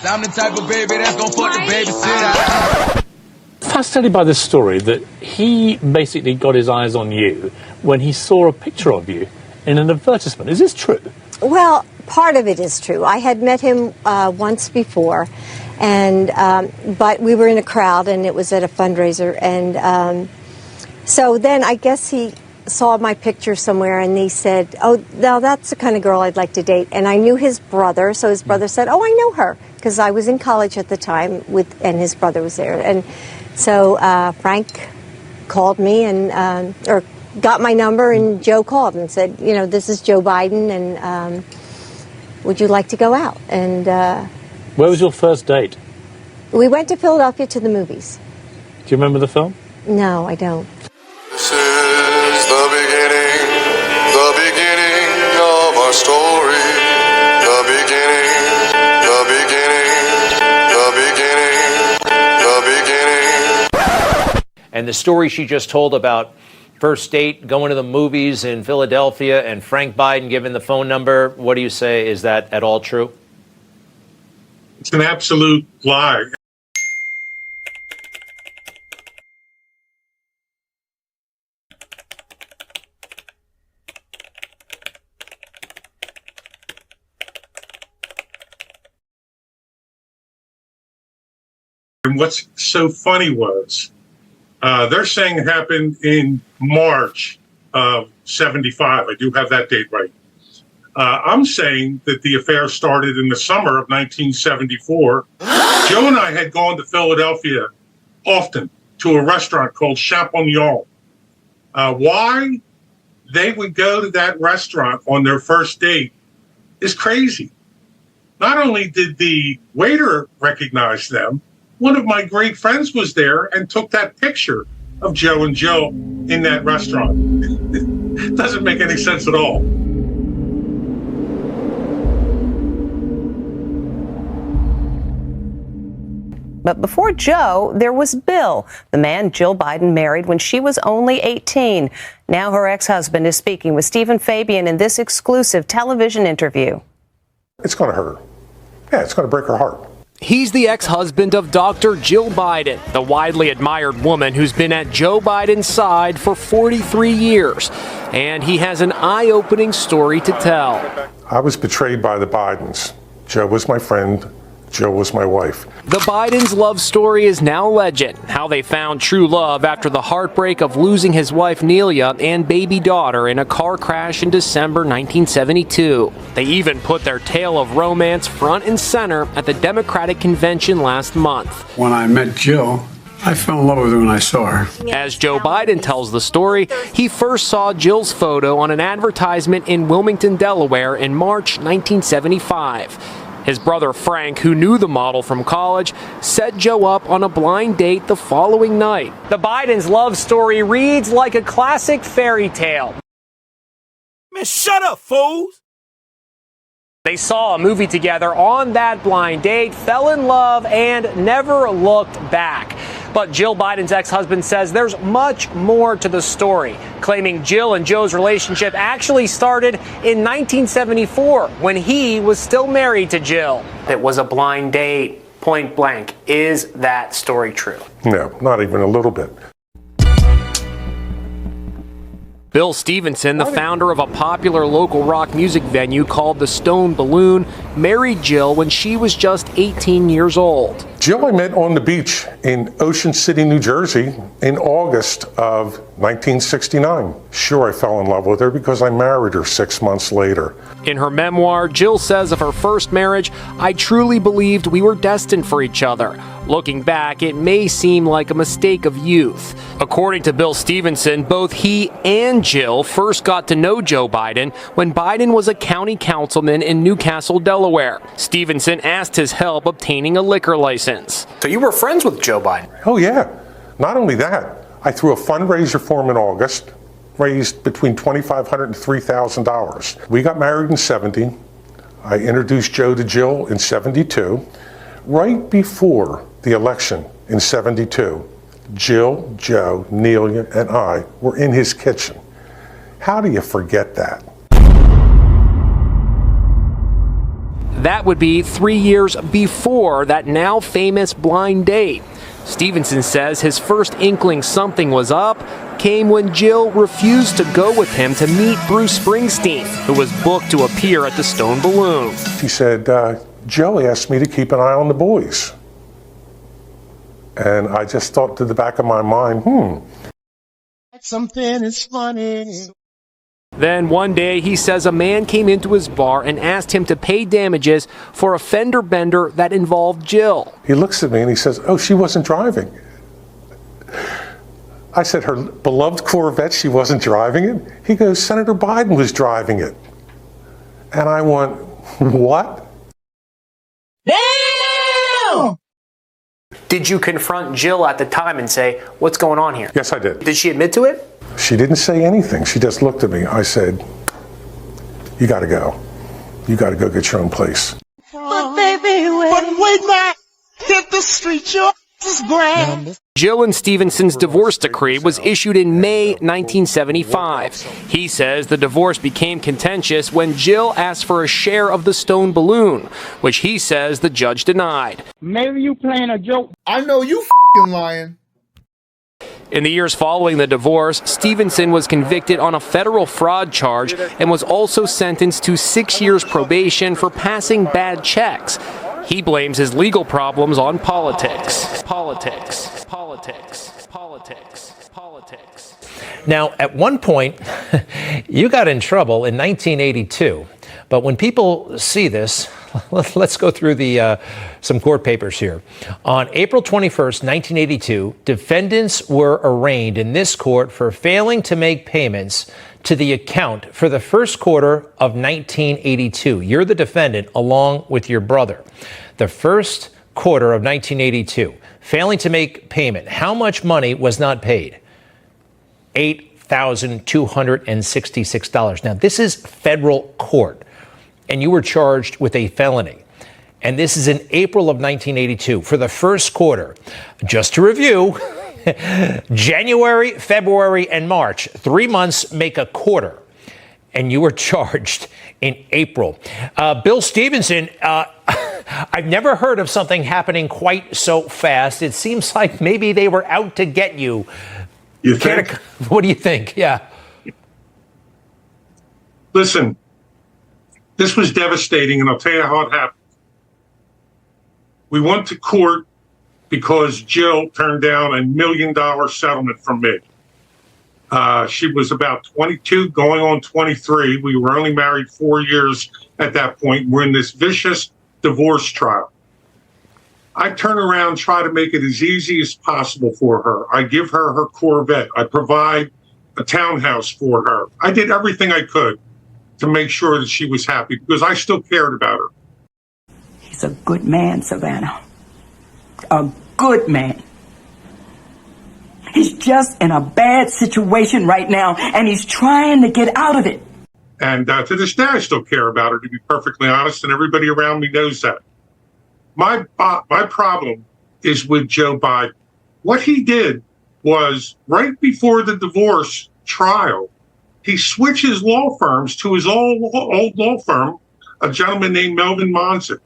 I'm the type of baby that's gonna fuck the babysitter. Fascinated by this story that he basically got his eyes on you when he saw a picture of you in an advertisement. Is this true? Well, part of it is true. I had met him once before, and but we were in a crowd, and it was at a fundraiser, and so then I guess he saw my picture somewhere, and he said, "Oh, now that's the kind of girl I'd like to date." And I knew his brother, so his brother said, "Oh, I know her," because I was in college at the time and his brother was there, and so Frank called me and or got my number, and Joe called and said, "You know, this is Joe Biden, and would you like to go out?" And where was your first date? We went to Philadelphia to the movies. Do you remember the film? No, I don't. This is the beginning of our story. The beginning, the beginning, the beginning, the beginning. And the story she just told about first date, going to the movies in Philadelphia, and Frank Biden giving the phone number, what do you say? Is that at all true? It's an absolute lie. And what's so funny was they're saying it happened in March of 75. I do have that date right. I'm saying that the affair started in the summer of 1974. Joe and I had gone to Philadelphia often to a restaurant called Champignon. Why they would go to that restaurant on their first date is crazy. Not only did the waiter recognize them, one of my great friends was there and took that picture of Joe and Joe in that restaurant. It doesn't make any sense at all. But before Joe, there was Bill, the man Jill Biden married when she was only 18. Now her ex-husband is speaking with Stephen Fabian in this exclusive television interview. It's going to hurt her. Yeah, it's going to break her heart. He's the ex-husband of Dr. Jill Biden, the widely admired woman who's been at Joe Biden's side for 43 years. And he has an eye-opening story to tell. I was betrayed by the Bidens. Joe was my friend. Jill was my wife. The Bidens' love story is now legend. How they found true love after the heartbreak of losing his wife Nelia and baby daughter in a car crash in December 1972. They even put their tale of romance front and center at the Democratic convention last month. When I met Jill, I fell in love with her when I saw her. As Joe Biden tells the story, he first saw Jill's photo on an advertisement in Wilmington, Delaware in March 1975. His brother Frank, who knew the model from college, set Joe up on a blind date the following night. The Bidens' love story reads like a classic fairy tale. Man, shut up, fools! They saw a movie together on that blind date, fell in love, and never looked back. But Jill Biden's ex-husband says there's much more to the story, claiming Jill and Joe's relationship actually started in 1974 when he was still married to Jill. It was a blind date, point blank. Is that story true? No, not even a little bit. Bill Stevenson, the founder of a popular local rock music venue called the Stone Balloon, married Jill when she was just 18 years old. Jill I met on the beach in Ocean City, New Jersey in August of 1969. Sure, I fell in love with her because I married her 6 months later. In her memoir, Jill says of her first marriage, "I truly believed we were destined for each other. Looking back, it may seem like a mistake of youth." According to Bill Stevenson, both he and Jill first got to know Joe Biden when Biden was a county councilman in Newcastle, Delaware. Stevenson asked his help obtaining a liquor license. So you were friends with Joe Biden? Oh, yeah. Not only that, I threw a fundraiser for him in August, raised between $2,500 and $3,000. We got married in 70. I introduced Joe to Jill in 72. Right before the election in 72, Jill, Joe, Nelia, and I were in his kitchen. How do you forget that? That would be 3 years before that now famous blind date. Stevenson says his first inkling something was up came when Jill refused to go with him to meet Bruce Springsteen, who was booked to appear at the Stone Balloon. She said, Joe asked me to keep an eye on the boys. And I just thought to the back of my mind, Something is funny. Then one day, he says a man came into his bar and asked him to pay damages for a fender bender that involved Jill. He looks at me and he says, oh, she wasn't driving. I said, her beloved Corvette, she wasn't driving it? He goes, Senator Biden was driving it. And I went, what? Damn! Did you confront Jill at the time and say, what's going on here? Yes, I did. Did she admit to it? She didn't say anything. She just looked at me. I said, you got to go. You got to go get your own place. But baby, wait now. Hit the street, your is grand. Jill and Stevenson's divorce decree was issued in May 1975. He says the divorce became contentious when Jill asked for a share of the Stone Balloon, which he says the judge denied. Maybe you playing a joke. I know you f***ing lying. In the years following the divorce, Stevenson was convicted on a federal fraud charge and was also sentenced to 6 years probation for passing bad checks. He blames his legal problems on politics. Politics. Politics. Politics. Politics. Now, at one point, you got in trouble in 1982. But when people see this, let's go through some court papers here. On April 21st, 1982, defendants were arraigned in this court for failing to make payments to the account for the first quarter of 1982. You're the defendant along with your brother. The first quarter of 1982, failing to make payment. How much money was not paid? $8,266. Now, this is federal court, and you were charged with a felony. And this is in April of 1982 for the first quarter. Just to review, January, February, and March, 3 months make a quarter. And you were charged in April. Bill Stevenson, I've never heard of something happening quite so fast. It seems like maybe they were out to get you. You think? What do you think? Yeah. Listen, this was devastating, and I'll tell you how it happened. We went to court because Jill turned down $1 million settlement from me. She was about 22, going on 23. We were only married 4 years at that point. We're in this vicious divorce trial. I turn around, try to make it as easy as possible for her. I give her her Corvette. I provide a townhouse for her. I did everything I could to make sure that she was happy because I still cared about her. He's a good man, Savannah. A good man. He's just in a bad situation right now, and he's trying to get out of it. And to this day, I still care about her, to be perfectly honest, and everybody around me knows that. My problem is with Joe Biden. What he did was, right before the divorce trial, he switches law firms to his old law firm, a gentleman named Melvin Monson.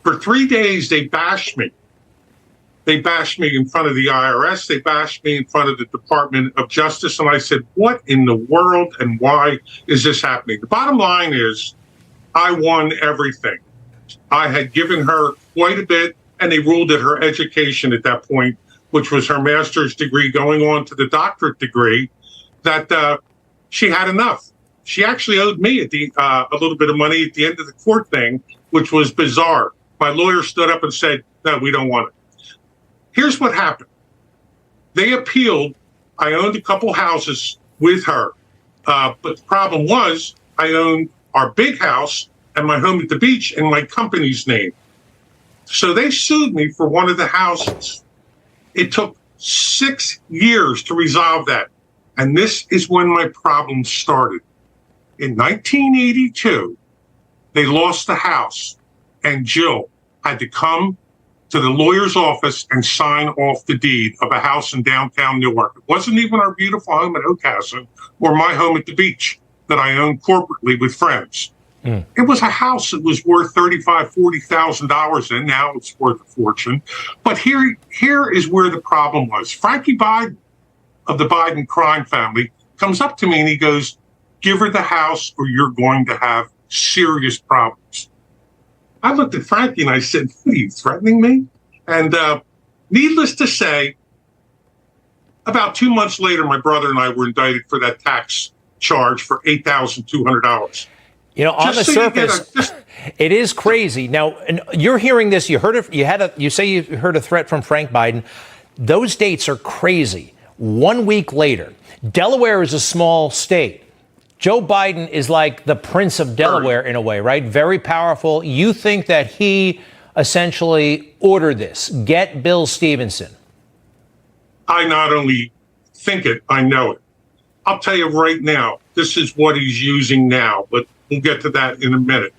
For 3 days, they bashed me. They bashed me in front of the IRS. They bashed me in front of the Department of Justice. And I said, what in the world and why is this happening? The bottom line is I won everything. I had given her quite a bit, and they ruled that her education at that point, which was her master's degree going on to the doctorate degree, that she had enough. She actually owed me a little bit of money at the end of the court thing, which was bizarre. My lawyer stood up and said, no, we don't want it. Here's what happened. They appealed. I owned a couple houses with her. But the problem was I owned our big house and my home at the beach in my company's name. So they sued me for one of the houses. It took 6 years to resolve that. And this is when my problem started. In 1982, they lost the house, and Jill had to come to the lawyer's office and sign off the deed of a house in downtown Newark. It wasn't even our beautiful home at Oakhassen or my home at the beach that I owned corporately with friends. It was a house that was worth $35,000-$40,000, and now it's worth a fortune. But here is where the problem was. Frankie Biden of the Biden crime family comes up to me and he goes, "Give her the house or you're going to have serious problems." I looked at Frankie and I said, "Are you threatening me?" And needless to say, about 2 months later, my brother and I were indicted for that tax charge for $8,200. You know, on the surface, it is crazy. Now, you're hearing this. You heard it. You say you heard a threat from Frank Biden. Those dates are crazy. 1 week later, Delaware is a small state. Joe Biden is like the Prince of Delaware in a way, right? Very powerful. You think that he essentially ordered this? Get Bill Stevenson. I not only think it, I know it. I'll tell you right now, this is what he's using now, but we'll get to that in a minute.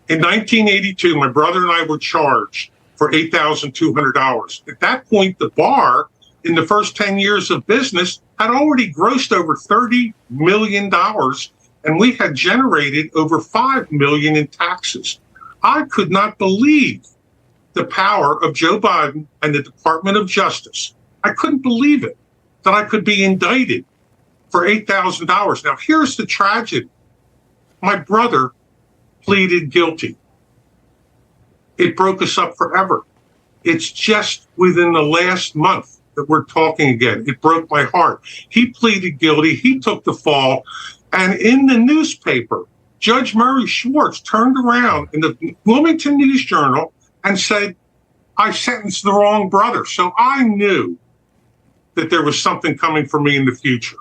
In 1982, my brother and I were charged for $8,200. At that point, the bar in the first 10 years of business had already grossed over $30 million, and we had generated over $5 million in taxes. I could not believe the power of Joe Biden and the Department of Justice. I couldn't believe it, that I could be indicted for $8,000. Now, here's the tragedy. My brother pleaded guilty. It broke us up forever. It's just within the last month that we're talking again. It broke my heart. He pleaded guilty. He took the fall. And in the newspaper, Judge Murray Schwartz turned around in the Wilmington News Journal and said, "I sentenced the wrong brother." So I knew that there was something coming for me in the future.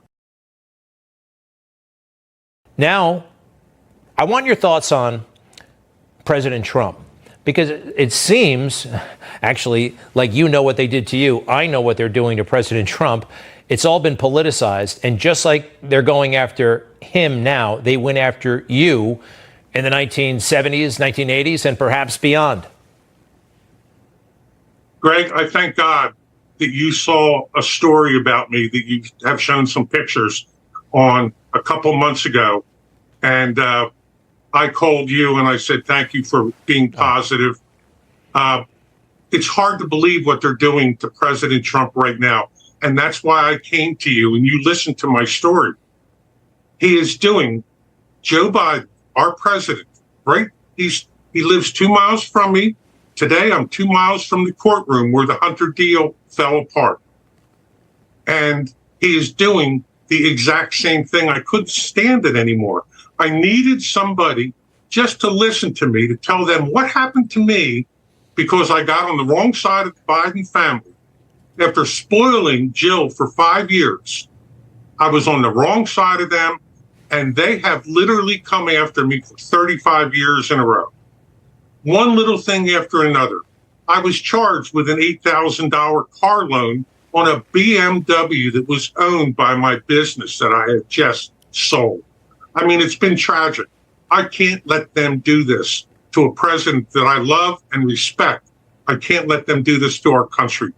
Now, I want your thoughts on President Trump, because it seems actually like you know what they did to you. I know what they're doing to President Trump. It's all been politicized. And just like they're going after him now, they went after you in the 1970s, 1980s, and perhaps beyond. Greg, I thank God that you saw a story about me that you have shown some pictures on a couple months ago. And I called you and I said, thank you for being positive. It's hard to believe what they're doing to President Trump right now. And that's why I came to you and you listened to my story. He is doing Joe Biden, our president, right? He lives 2 miles from me. Today, I'm 2 miles from the courtroom where the Hunter deal fell apart. And he is doing the exact same thing. I couldn't stand it anymore. I needed somebody just to listen to me, to tell them what happened to me because I got on the wrong side of the Biden family. After spoiling Jill for 5 years, I was on the wrong side of them, and they have literally come after me for 35 years in a row. One little thing after another. I was charged with an $8,000 car loan on a BMW that was owned by my business that I had just sold. I mean, it's been tragic. I can't let them do this to a president that I love and respect. I can't let them do this to our country.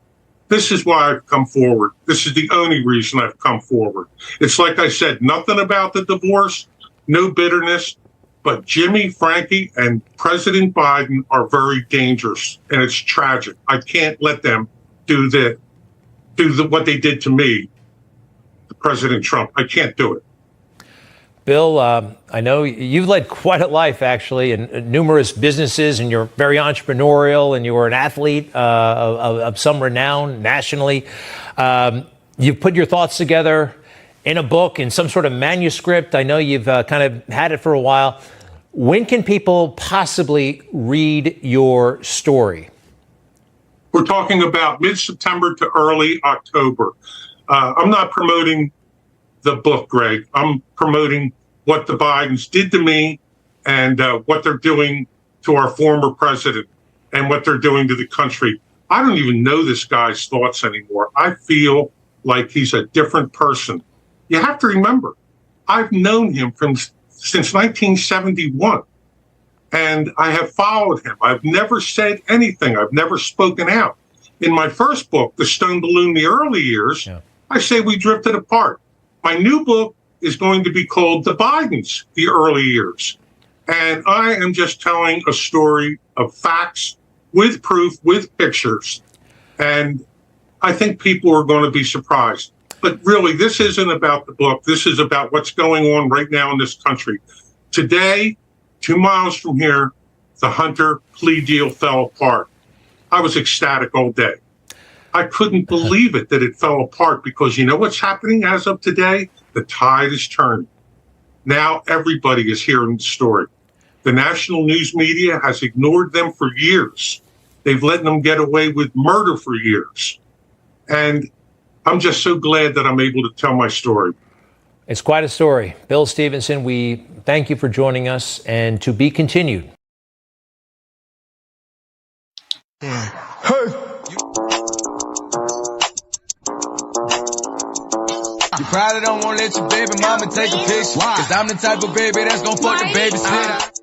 This is why I've come forward. This is the only reason I've come forward. It's like I said, nothing about the divorce, no bitterness, but Jimmy, Frankie, and President Biden are very dangerous, and it's tragic. I can't let them do what they did to me, President Trump. I can't do it. Bill, I know you've led quite a life, actually, in numerous businesses, and you're very entrepreneurial, and you were an athlete of some renown nationally. You've put your thoughts together in a book, in some sort of manuscript. I know you've kind of had it for a while. When can people possibly read your story? We're talking about mid-September to early October. I'm not promoting the book, Greg. I'm promoting what the Bidens did to me and what they're doing to our former president and what they're doing to the country. I don't even know this guy's thoughts anymore. I feel like he's a different person. You have to remember, I've known him since 1971, and I have followed him. I've never said anything. I've never spoken out. In my first book, The Stone Balloon, The Early Years, I say we drifted apart. My new book is going to be called The Bidens, The Early Years. And I am just telling a story of facts with proof, with pictures. And I think people are going to be surprised. But really, this isn't about the book. This is about what's going on right now in this country. Today, 2 miles from here, the Hunter plea deal fell apart. I was ecstatic all day. I couldn't believe it that it fell apart because you know what's happening as of today? The tide is turning. Now everybody is hearing the story. The national news media has ignored them for years. They've let them get away with murder for years. And I'm just so glad that I'm able to tell my story. It's quite a story. Bill Stevenson, we thank you for joining us, and to be continued. You probably don't want to let your baby mama take a picture. Cause I'm the type of baby that's gonna fuck the babysitter.